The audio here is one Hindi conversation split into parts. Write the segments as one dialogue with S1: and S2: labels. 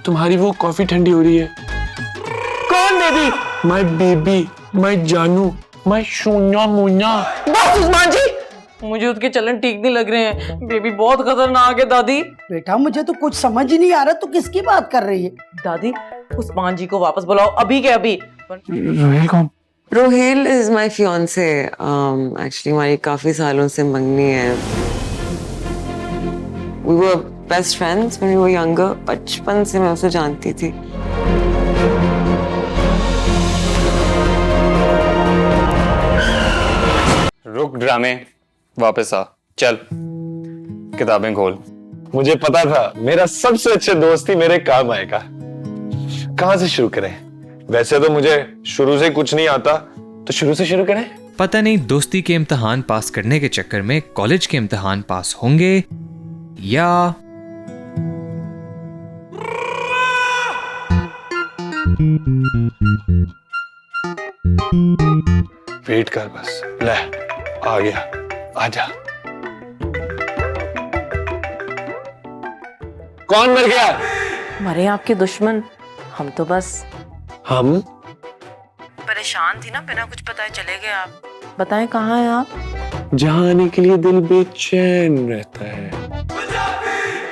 S1: तुम्हारी वो कॉफी ठंडी हो रही है।
S2: कौन बेबी?
S1: माय बेबी, माय जानू, माय शून्या मुन्या।
S2: बस उस्मान जी, मुझे उसके चलन ठीक नहीं लग रहे हैं। बेबी बहुत खतरनाक है दादी।
S3: बेटा मुझे तो कुछ समझ ही नहीं आ रहा, तू किसकी बात कर रही है?
S2: दादी उस्मान जी को वापस बुलाओ, अभी के अभी।
S1: रोहेल कौन?
S4: Rohail is my fiance. Actually हमारी काफी सालों से मंगनी है। We were best friends when we were younger. बचपन से मैं उसे जानती थी।
S5: रुक ड्रामे, वापस आ। चल किताबें खोल।
S1: मुझे पता था मेरा सबसे अच्छे दोस्त ही मेरे काम आएगा। कहां से शुरू करें? वैसे तो मुझे शुरू से कुछ नहीं आता, तो शुरू से शुरू करें।
S6: पता नहीं दोस्ती के इम्तिहान पास करने के चक्कर में कॉलेज के इम्तिहान पास होंगे या
S1: वेट कर बस। ले आ गया, आजा। कौन मर गया?
S2: मरे आपके दुश्मन, हम तो बस
S1: हम
S2: परेशान थी ना, बिना कुछ पता चले गए आप। बताएं कहाँ हैं आप?
S1: जहां आने के लिए दिल बेचैन रहता है।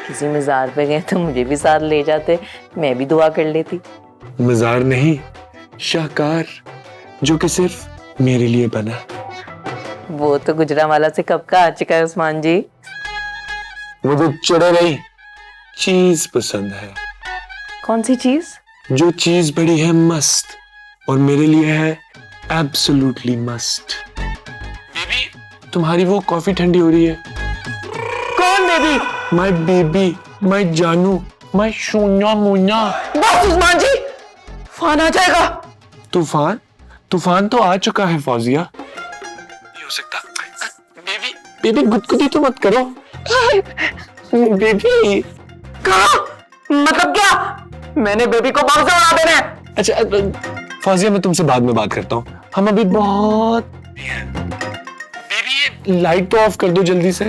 S2: किसी मज़ार पे गए तो मुझे भी साथ ले जाते, मैं भी दुआ कर लेती।
S1: मज़ार नहीं, शाहकार, जो कि सिर्फ मेरे लिए बना।
S2: वो तो गुजरांवाला से कब का आ चुका है उस्मान जी।
S1: मुझे चढ़े नहीं, चीज पसंद है।
S2: कौन सी चीज?
S1: जो चीज बड़ी है मस्त और मेरे लिए है एब्सोल्युटली मस्त। बेबी, तुम्हारी वो कॉफी ठंडी हो रही है।
S2: कौन बेबी?
S1: माय बेबी, माय जानू, माय शून्या मुन्या।
S2: बस उस्मान जी, फान आ जाएगा।
S1: तूफान? तूफान तो आ चुका है फौजिया। नहीं हो सकता। बेबी, बेबी गुदगुदी तो मत करो। बेबी
S2: कहा? मतलब क्या? मैंने बेबी को बम से उड़ा देना है।
S1: अच्छा फौजिया, मैं तुमसे बाद में बात करता हूँ, हम अभी बहुत। बेबी ये लाइट तो ऑफ कर दो जल्दी से।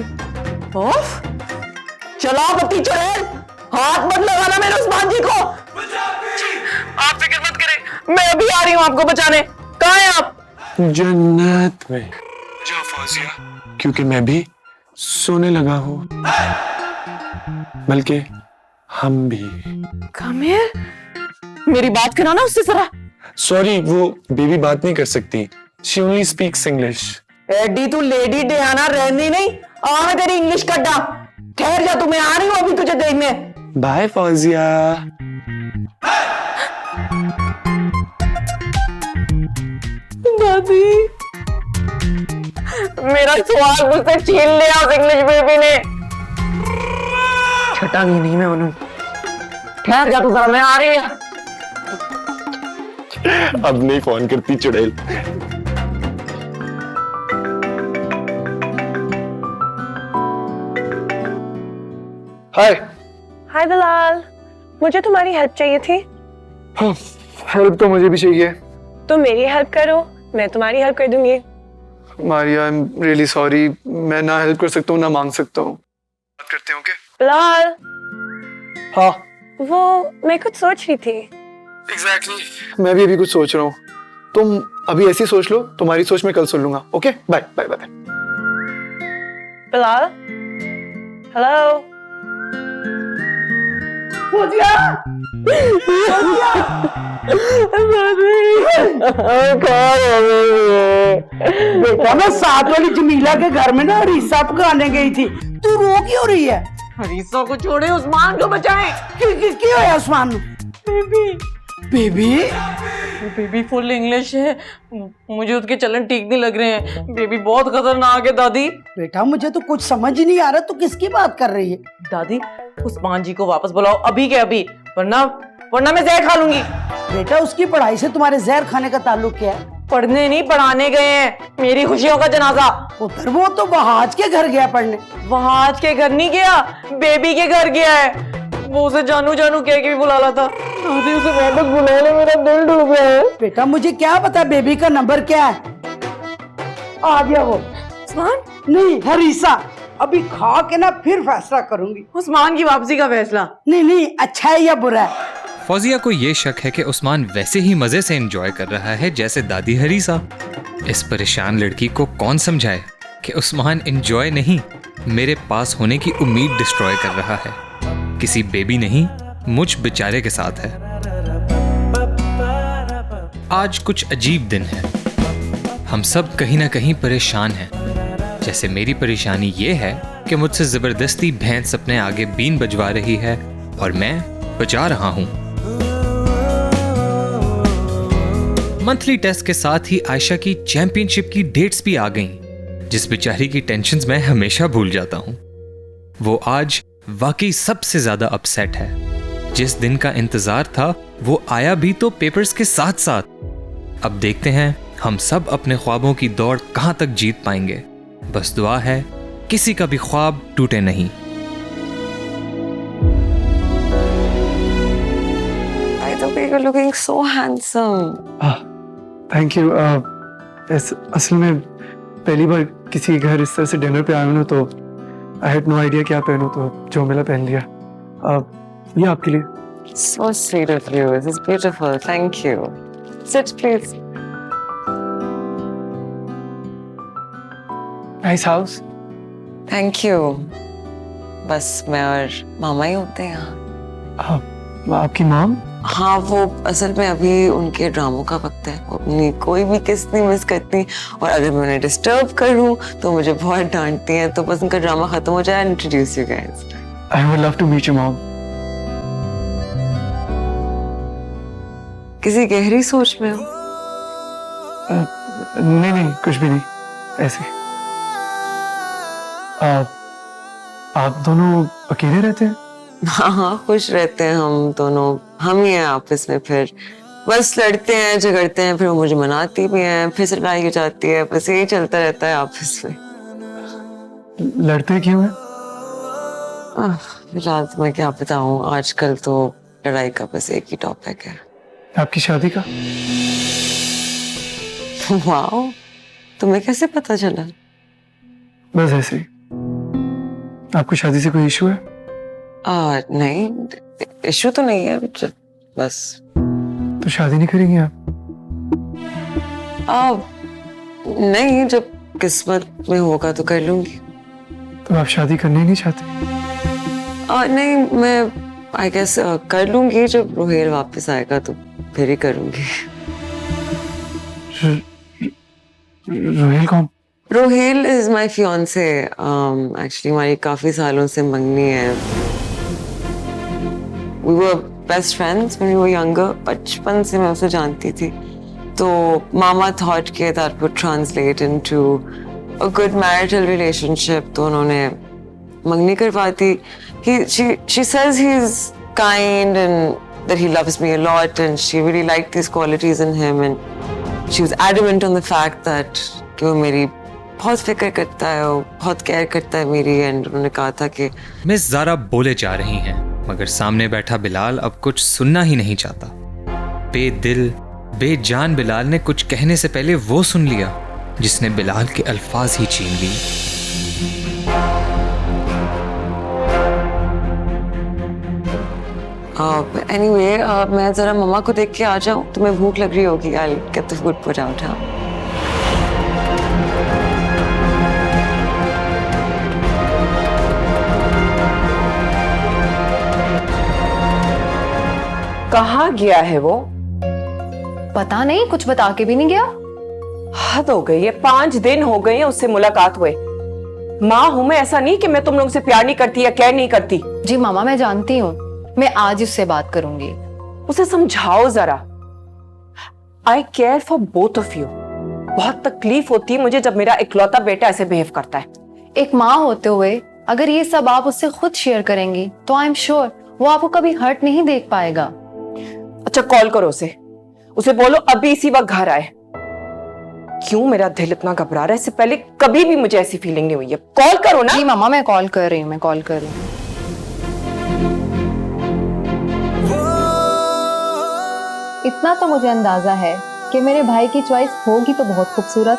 S2: ऑफ? चलाओ बत्ती चढ़े, हाथ मत लगाना मेरे उस्मान जी को। आप फिक्र मत करें, मैं अभी आ रही हूँ आपको बचाने। कहाँ हैं आप?
S1: जन्नत में। जा फौजिया, क्योंकि मैं भी सोने लगा हूँ, बल्कि हम भी।
S2: Come here? मेरी बात कराना उससे जरा।
S1: सॉरी, वो बेबी बात नहीं कर सकती। She only speaks English.
S2: एडी तू लेडी डियाना रहनी नहीं, आ मैं तेरी इंग्लिश कड्डा। ठहर जा तू, मैं आ रही हूँ अभी तुझे देखने।
S1: बाय फौजिया।
S2: दादी, मेरा सवाल मुझसे छीन लिया उस इंग्लिश बेबी ने। छटांगी नहीं मैं उन्हें। ठहर जा तू जरा, मैं आ रही हूँ।
S1: अब नहीं फोन करती चुड़ैल। हाय।
S7: हाय बिलाल, मुझे तुम्हारी हेल्प चाहिए थी।
S1: हाँ, हेल्प तो मुझे भी चाहिए।
S7: तो मेरी हेल्प करो, मैं तुम्हारी हेल्प कर दूंगी।
S1: Maria, I am really sorry, मैं ना हेल्प कर सकता हूँ ना मांग सकता हूँ। बात करते हैं, ओके?
S7: बिलाल,
S1: हाँ
S7: वो मैं कुछ सोच रही थी।
S1: एग्जैक्टली, मैं भी अभी कुछ सोच रहा हूँ। तुम अभी ऐसी सोच लो, तुम्हारी सोच मैं कल सुन लूंगा। Okay, bye bye bye.
S7: Bilal, hello.
S3: बेटा मैं साथ वाली जमीला के घर में ना हरीसा पकाने गई थी, तू रो क्यों रही है?
S2: हरीसा को छोड़े, उस्मान को बचाएं।
S3: क्यों है Usman? Baby baby
S2: baby full English है, मुझे उसके चलन ठीक नहीं लग रहे हैं। बेबी बहुत खतरनाक है दादी।
S3: बेटा मुझे तो कुछ समझ ही नहीं आ रहा, तू किसकी बात कर रही है?
S2: दादी उस्मान जी को वापस बुलाओ, अभी के अभी, वरना मैं जहर खा लूंगी।
S3: बेटा उसकी पढ़ाई से तुम्हारे जहर खाने का ताल्लुक क्या है?
S2: पढ़ने नहीं, पढ़ाने गए हैं, मेरी खुशियों का जनाजा।
S3: उधर वो तो वहाज के घर गया पढ़ने।
S2: वहाज के घर नहीं गया, बेबी के घर गया है। वो उसे जानू जानू कह के भी बुला रहा था। दादी उसे वापस बुला ले, मेरा दिल डूब गया है।
S3: बेटा मुझे क्या पता बेबी का नंबर क्या है। आ गया वो।
S2: उस्मान?
S3: नहीं हरीसा, अभी खा के ना फिर फैसला करूंगी।
S2: उस्मान की वापसी का फैसला?
S3: नहीं अच्छा है या बुरा है,
S6: फौजिया को ये शक है कि उस्मान वैसे ही मजे से एंजॉय कर रहा है जैसे दादी हरीसा। इस परेशान लड़की को कौन समझाए कि उस्मान एंजॉय नहीं, मेरे पास होने की उम्मीद डिस्ट्रॉय कर रहा है। किसी बेबी नहीं, मुझ बेचारे के साथ है। आज कुछ अजीब दिन है। हम सब कहीं ना कहीं परेशान हैं। जैसे मेरी परेशानी ये है कि मुझसे जबरदस्ती भैंस अपने आगे बीन बजवा रही है और मैं बजा रहा हूं। मंथली टेस्ट के साथ ही आयशा की चैंपियनशिप की डेट्स भी आ गईं, जिस बेचारी की टेंशन्स मैं हमेशा भूल जाता हूं। वो आज वाकई सबसे ज्यादा अपसेट है। जिस दिन का इंतजार था वो आया भी तो पेपर्स के साथ साथ। अब देखते हैं हम सब अपने ख्वाबों की दौड़ कहां तक जीत पाएंगे। बस दुआ है किसी का भी ख्वाब टूटे नहीं।
S4: You're looking so handsome.
S8: Thank you. असल में पहली बार किसी घर इस तरह से डिनर पे आया हूँ ना, तो आई हैड नो आइडिया क्या पहनूं, तो जो मिला पहन लिया। ये आपके लिए।
S4: So sweet of you. This is beautiful. Thank you. Sit, please.
S8: Nice house.
S4: Thank you. बस मैं और मामा ही होते हैं यहाँ।
S8: आपकी मॉम?
S4: हाँ, वो असल में अभी उनके ड्रामों का वक्त है। वो अपनी कोई भी किस्त नहीं मिस करती और अगर मैं उन्हें डिस्टर्ब करूँ तो मुझे बहुत डांटती हैं। तो बस उनका ड्रामा खत्म हो जाए, introduce you guys.
S8: I would love to meet your mom.
S4: किसी गहरी सोच में हो?
S8: नहीं नहीं, कुछ भी नहीं, ऐसे। आप दोनों अकेले रहते हैं?
S4: हाँ हाँ, खुश रहते हैं हम दोनों। हम ही हैं आपस में, फिर बस लड़ते हैं, झगड़ते हैं, फिर वो मुझे मनाती भी हैं, फिर से लड़ाई हो जाती है। बस यही चलता रहता है आपस में।
S8: लड़ते क्यों हैं?
S4: फिलहाल तो मैं क्या बताऊँ, आजकल तो लड़ाई का बस एक ही टॉपिक है।
S8: आपकी शादी का?
S4: वाओ, तुम्हें कैसे पता चला?
S8: बस ऐसे ही। आपको शादी से कोई इशू है?
S4: नहीं, इशू तो नहीं है, बस।
S8: तो शादी नहीं करेंगे आप?
S4: नहीं, जब किस्मत में होगा तो कर लूंगी।
S8: तो आप शादी करने ही नहीं चाहते?
S4: नहीं, मैं आई गेस कर लूंगी जब रोहेल वापस आएगा तो फिर ही करूंगी।
S8: रोहेल कौन?
S4: Rohail is my fiance. Actually हमारी काफी सालों से मंगनी है। We were best friends when we were younger. बचपन से मैं उसे जानती थी। तो मामा thought कि that would translate into a good marital relationship. तो उन्होंने मंगनी करवा दी। She says he's kind and that he loves me a lot and she really liked these qualities in him and she was adamant on the fact that कि वो मेरी बहुत फिक्र करता है, वो बहुत केयर करता है मेरी। एंड उन्होंने कहा था कि
S6: मिस ज़ारा बोले जा रही हैं, मगर सामने बैठा बिलाल अब कुछ सुनना ही नहीं चाहता। बेदिल बेजान बिलाल ने कुछ कहने से पहले वो सुन लिया जिसने बिलाल के अल्फाज ही छीन लिए।
S4: एनीवे, मैं जरा मम्मा को देख के आ जाऊं। तुम्हें भूख लग रही होगी। I'll get the food put out. हाँ,
S2: कहाँ गया है वो?
S7: पता नहीं, कुछ बता के भी नहीं गया।
S2: हद हो गई है, 5 दिन हो गए हैं उससे मुलाकात हुए। माँ हूं मैं, ऐसा नहीं कि मैं तुम लोग से प्यार नहीं करती या केयर नहीं करती।
S7: जी मामा, मैं जानती हूँ। मैं आज ही उससे बात करूंगी।
S2: उसे समझाओ जरा। I care for both of you. बहुत तकलीफ होती है मुझे जब मेरा इकलौता बेटा ऐसे बिहेव करता है।
S7: एक माँ होते हुए अगर ये सब आप उससे खुद शेयर करेंगी तो आई एम श्योर वो आपको कभी हर्ट नहीं देख पाएगा।
S2: अच्छा, कॉल करो उसे बोलो अभी इसी वक्त घर आए। क्यों मेरा दिल इतना घबरा रहा है? इससे पहले कभी भी मुझे ऐसी फीलिंग नहीं हुई है। कॉल करो ना।
S7: जी मामा, मैं कॉल कर रही हूँ, मैं कॉल कर रही हूँ। इतना तो मुझे अंदाजा है कि मेरे भाई की चॉइस होगी तो बहुत खूबसूरत।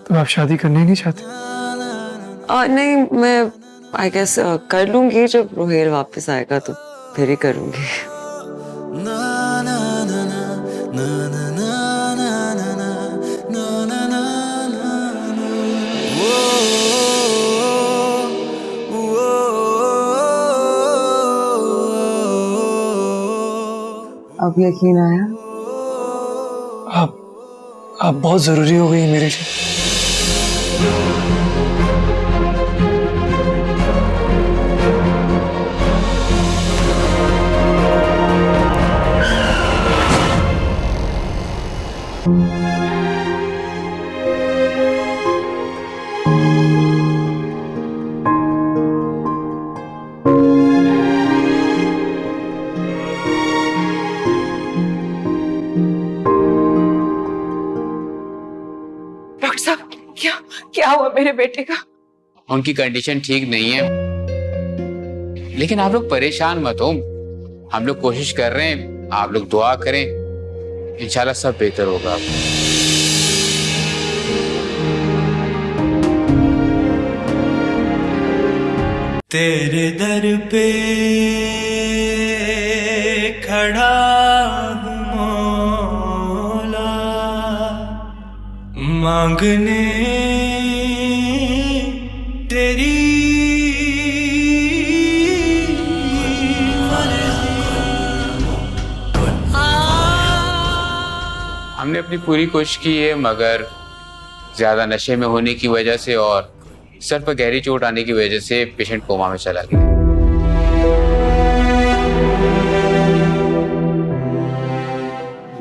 S8: तो तो आप शादी करना ही नहीं चाहते?
S4: नहीं, मैं आई गेस कर लूंगी जब रोहेल वापस आएगा तो फिर ही करूंगी। अब यकीन आया?
S8: आप बहुत जरूरी हो गई मेरे लिए।
S2: डॉक्टर साहब, क्या हुआ मेरे बेटे का?
S9: उनकी कंडीशन ठीक नहीं है, लेकिन आप लोग परेशान मत हो। हम लोग कोशिश कर रहे हैं, आप लोग दुआ करें, इंशाल्लाह सब बेहतर होगा।
S10: तेरे दर पे खड़ा हूँ मौला, मांगने तेरी
S9: हमने अपनी पूरी कोशिश की है, मगर ज्यादा नशे में होने की वजह से और सर पर गहरी चोट आने की वजह से पेशेंट कोमा में चला गया।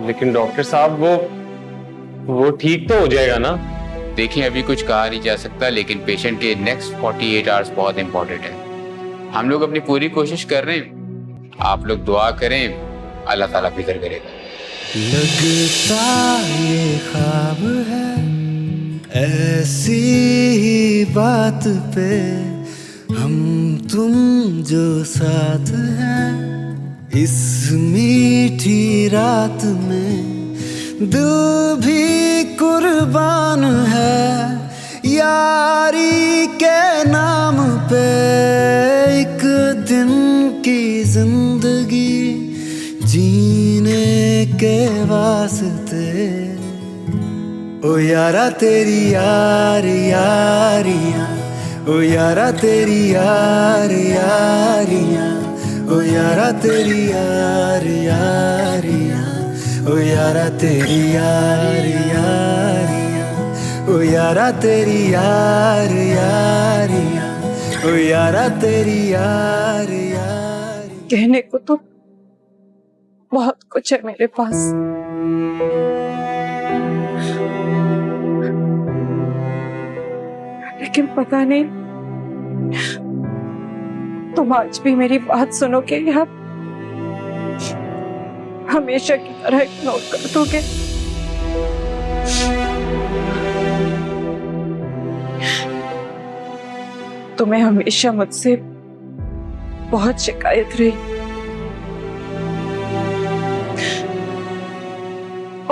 S5: लेकिन डॉक्टर साहब वो ठीक तो हो जाएगा ना?
S9: देखिए, अभी कुछ कहा नहीं जा सकता, लेकिन पेशेंट के नेक्स्ट 48 आवर्स बहुत इंपॉर्टेंट है। हम लोग अपनी पूरी कोशिश कर रहे हैं, आप लोग दुआ करें, अल्लाह ताला फिक्र करेगा।
S10: लगता ये ख्वाब है, ऐसी ही बात पे हम तुम जो साथ हैं, इस मीठी रात में दिल भी कुर्बान है। यारी के नाम पे एक दिन की जिंदगी जीने के वास्ते, ओ यारा तेरी यार यारियां, ओ यारा तेरी यार यारियां, ओ यारा तेरी यार यारियां, ओ यारा तेरी यार यारियां, ओ यारा तेरी यार यारियां, ओ यारा तेरी यार यारियां।
S2: कहने को तो बहुत कुछ है मेरे पास, लेकिन पता नहीं तुम आज भी मेरी बात सुनोगे या हमेशा की तरह इग्नोर कर दोगे। तुम्हें हमेशा मुझसे बहुत शिकायत रही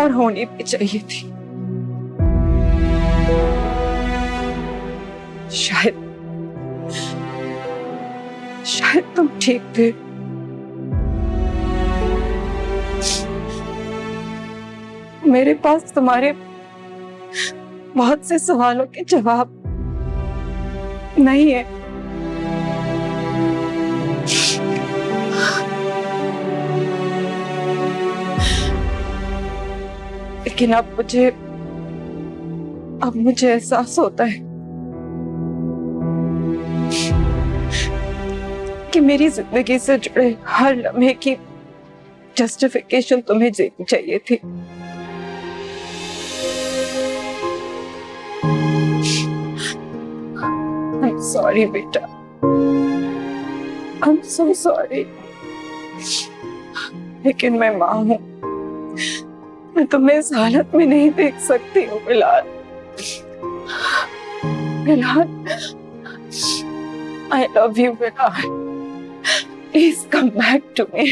S2: और होनी भी चाहिए थी। शायद तुम ठीक थे, मेरे पास तुम्हारे बहुत से सवालों के जवाब नहीं है। लेकिन अब मुझे एहसास होता है कि मेरी जिंदगी से जुड़े हर लम्हे की जस्टिफिकेशन तुम्हें देनी चाहिए थी। I'm sorry बेटा, I'm so sorry। लेकिन मैं माँ हूँ, मैं तुम्हें इस हालत में नहीं देख सकती हूँ। Bilal, I love you, Bilal। Please come back to me।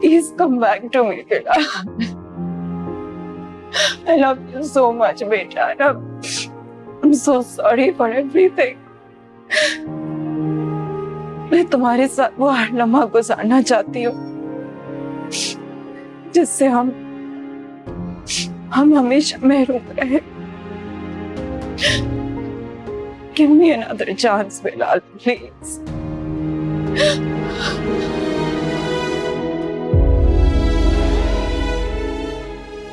S2: Please come back to me, Bilal। I love you so much, बेटा. I'm so sorry for everything. मैं तुम्हारे साथ वो हर लम्हा गुजारना चाहती हूँ जिससे हम हमेशा महरूम रहे. Give me another chance, Bilal, please.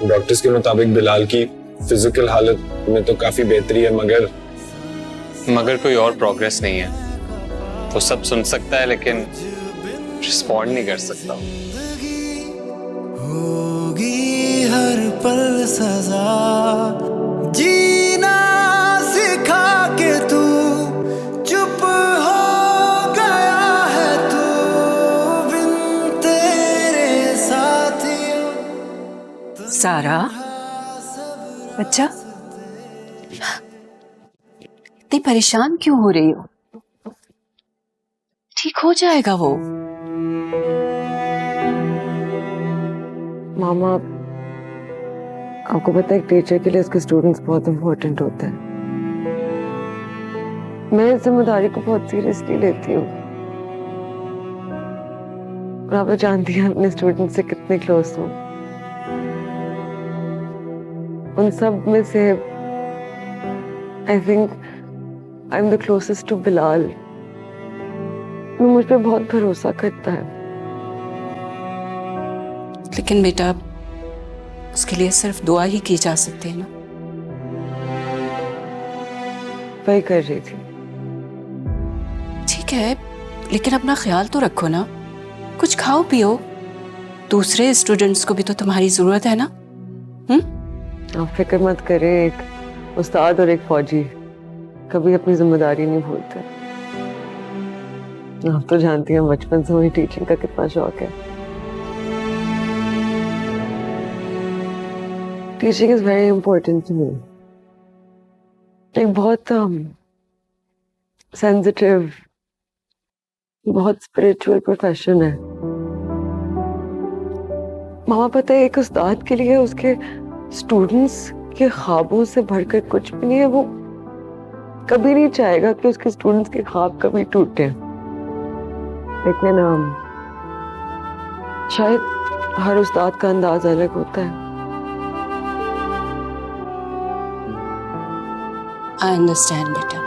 S1: Doctors के मुताबिक बिलाल की फिजिकल हालत में तो काफी बेहतरी है,
S5: मगर कोई और प्रोग्रेस नहीं है. वो सब सुन सकता है लेकिन रिस्पॉन्ड नहीं कर सकता.
S10: होगी हर पल सजा, जीना सिखा के तू चुप हो गया है तू बिन तेरे साथियों.
S3: सारा
S11: बच्चा, इतनी परेशान क्यों हो रही हो? ठीक हो जाएगा वो.
S4: मामा, आपको पता है टीचर के लिए उसके स्टूडेंट्स बहुत इम्पोर्टेंट होते हैं. मैं इस जिम्मेदारी को बहुत सीरियसली लेती हूँ. और आप तो जानती हैं अपने स्टूडेंट से कितने क्लोज हूँ. उन सब में से I think I am the closest to Bilal. वो मुझ पे बहुत भरोसा करता है.
S11: लेकिन बेटा, उसके लिए सिर्फ दुआ ही की जा सकती है ना.
S4: वही कर रही थी.
S11: ठीक है, लेकिन अपना ख्याल तो रखो ना. कुछ खाओ पियो. दूसरे स्टूडेंट्स को भी तो तुम्हारी जरूरत है ना.
S4: आप फिक्र मत करें. एक उस्ताद और एक फौजी कभी अपनी जिम्मेदारी नहीं भूलते. आप तो जानती हैं बचपन से मुझे टीचिंग का कितना शौक है. Teaching is very important to me. एक बहुत सेंसिटिव, बहुत स्पिरिचुअल प्रोफेशन है. मामा, पता है एक उस्ताद के लिए उसके स्टूडेंट्स के ख्वाबों से बढ़कर कुछ भी नहीं है. वो कभी नहीं चाहेगा कि उसके स्टूडेंट्स के ख्वाब कभी टूटे. लेकिन शायद हर उस्ताद का अंदाज अलग होता है.
S11: आई अंडरस्टैंड बेटा.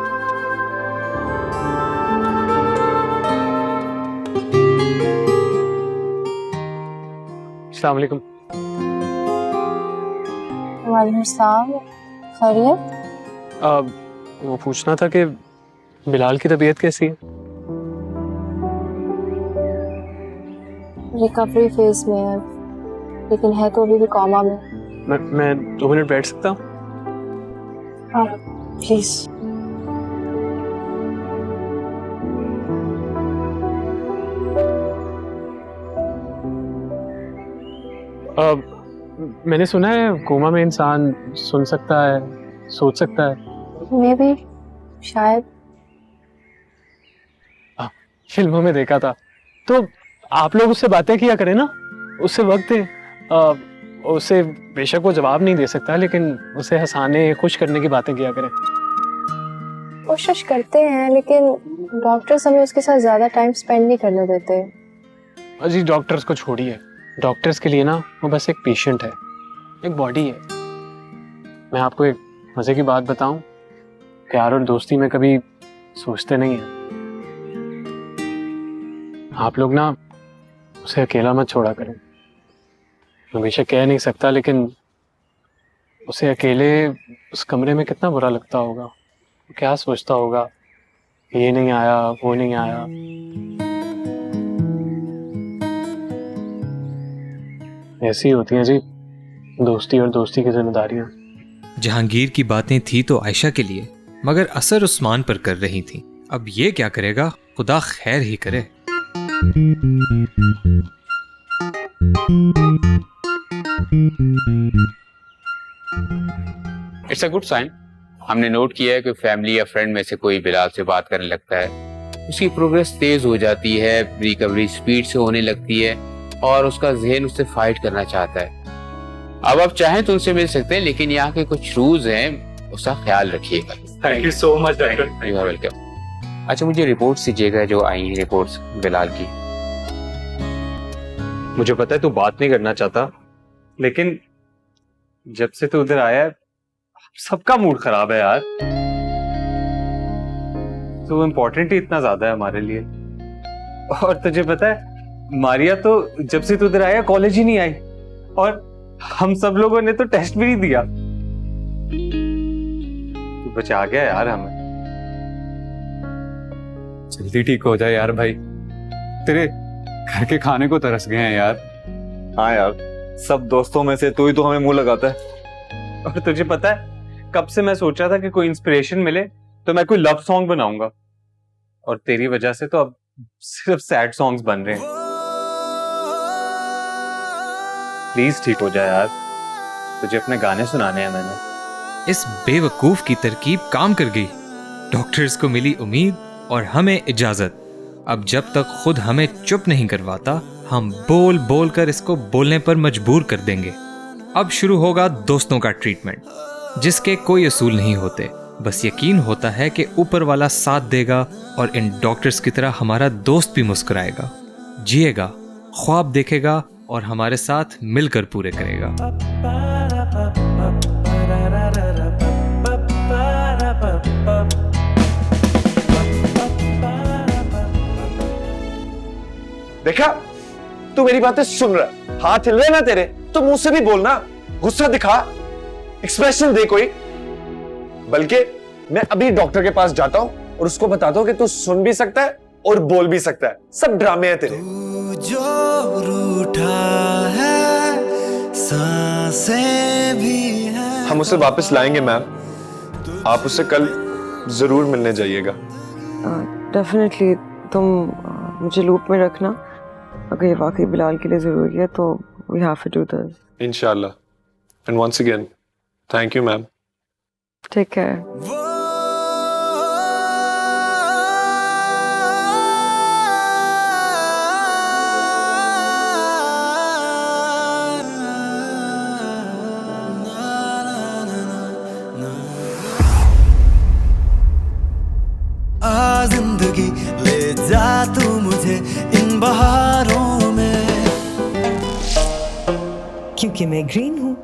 S5: अस्सलाम वालेकुम.
S7: वालेकुम सलाम. खैरियत?
S5: वो पूछना था कि बिलाल की तबीयत कैसी है?
S7: रिकवरी फेज में है, लेकिन है तो अभी भी कोमा में.
S5: मैं 2 मिनट बैठ सकता हूँ?
S7: हाँ प्लीज.
S5: मैंने सुना है कोमा में इंसान सुन सकता है, सोच सकता है.
S7: मे बी, शायद.
S5: फिल्मों में देखा था. तो आप लोग उससे बातें किया करें ना. उससे वक्त है. उससे बेशक वो जवाब नहीं दे सकता, लेकिन उसे हंसाने, खुश करने की बातें किया करें.
S7: कोशिश करते हैं, लेकिन डॉक्टर्स हमें उसके साथ ज्यादा टाइम स्पेंड नहीं करने देते.
S5: अजी डॉक्टर्स को छोड़िए. डॉक्टर्स के लिए ना वो बस एक पेशेंट है, एक बॉडी है. मैं आपको एक मजे की बात बताऊं. प्यार और दोस्ती में कभी सोचते नहीं है. आप लोग ना उसे अकेला मत छोड़ा करें. हमेशा कह नहीं सकता, लेकिन उसे अकेले उस कमरे में कितना बुरा लगता होगा. क्या सोचता होगा, ये नहीं आया, वो नहीं आया. ऐसी होती हैं जी दोस्ती और दोस्ती की जिम्मेदारियां.
S6: जहांगीर की बातें थी तो आयशा के लिए, मगर असर उस्मान पर कर रही थी. अब ये क्या करेगा, खुदा खैर ही करे.
S9: It's a good sign. हमने नोट किया है कि फैमिली या फ्रेंड में से कोई बिलाल से बात करने लगता है, उसकी प्रोग्रेस तेज हो जाती है, रिकवरी स्पीड से होने लगती है और उसका जहन उससे फाइट करना चाहता है. अब आप चाहें तो उनसे मिल सकते हैं, लेकिन यहाँ के कुछ रूल्स हैं, उसका ख्याल रखिएगा।
S5: Thank you so much doctor.
S9: You are welcome. अच्छा, मुझे रिपोर्ट्स दीजिएगा जो आई हैं, रिपोर्ट्स बिलाल की।
S5: मुझे पता है तू बात नहीं करना चाहता, लेकिन जब से तू उधर आया है सबका मूड खराब है यार। तू इम्पोर्टेंट ही इतना ज्यादा है हमारे लिए। और तुझे पता है मारिया तो जब से तू उधर आया कॉलेज ही नहीं आई, और हम सब लोगों ने तो टेस्ट भी नहीं दिया। तू बचा गया यार हमें।
S12: जल्दी ठीक हो जाए यार भाई, तेरे घर के खाने को तरस गए हैं यार।
S1: हाँ यार, सब दोस्तों में से तू ही तो हमें मुंह लगाता है।
S5: और तुझे पता है कब से मैं सोच रहा था कि कोई इंस्पिरेशन मिले तो मैं कोई लव सॉन्ग बनाऊंगा, और तेरी वजह से तो अब सिर्फ सैड सॉन्ग्स बन रहे हैं। प्लीज ठीक हो जाए यार, तुझे अपने गाने सुनाने हैं मैंने।
S6: इस बेवकूफ की तरकीब काम कर गई। डॉक्टर्स को मिली उम्मीद और हमें इजाजत। अब जब तक खुद हमें चुप नहीं करवाता, हम बोल बोल कर इसको बोलने पर मजबूर कर देंगे। अब शुरू होगा दोस्तों का ट्रीटमेंट, जिसके कोई असूल नहीं होते, बस यकीन होता है कि ऊपर वाला साथ देगा और इन डॉक्टर्स की तरह हमारा दोस्त भी मुस्कुराएगा, जिएगा, ख्वाब देखेगा और हमारे साथ मिलकर पूरे करेगा।
S1: देखा, तू मेरी बातें सुन रहा, हाथ हिल रहे ना तेरे, तो मुंह से भी बोलना, गुस्सा दिखा, एक्सप्रेशन दे कोई। बल्कि मैं अभी डॉक्टर के पास जाता हूं और उसको बताता हूं कि तू सुन भी सकता है और बोल भी सकता है। सब ड्रामे हैं तेरे।
S10: जो रूठा है सांसें भी हैं।
S1: हम उसे वापस लाएंगे मैम, आप उससे कल जरूर मिलने जाइएगा।
S4: डेफिनेटली तुम मुझे लूप में रखना, अगर ये वाकई बिलाल के लिए जरूरी है तो we have to do this.
S1: इंशाल्लाह। And once again thank you ma'am.
S4: Take care.
S10: आ जिंदगी ले जा तू मुझे इन बहारों में,
S13: क्योंकि मैं ग्रीन हूँ।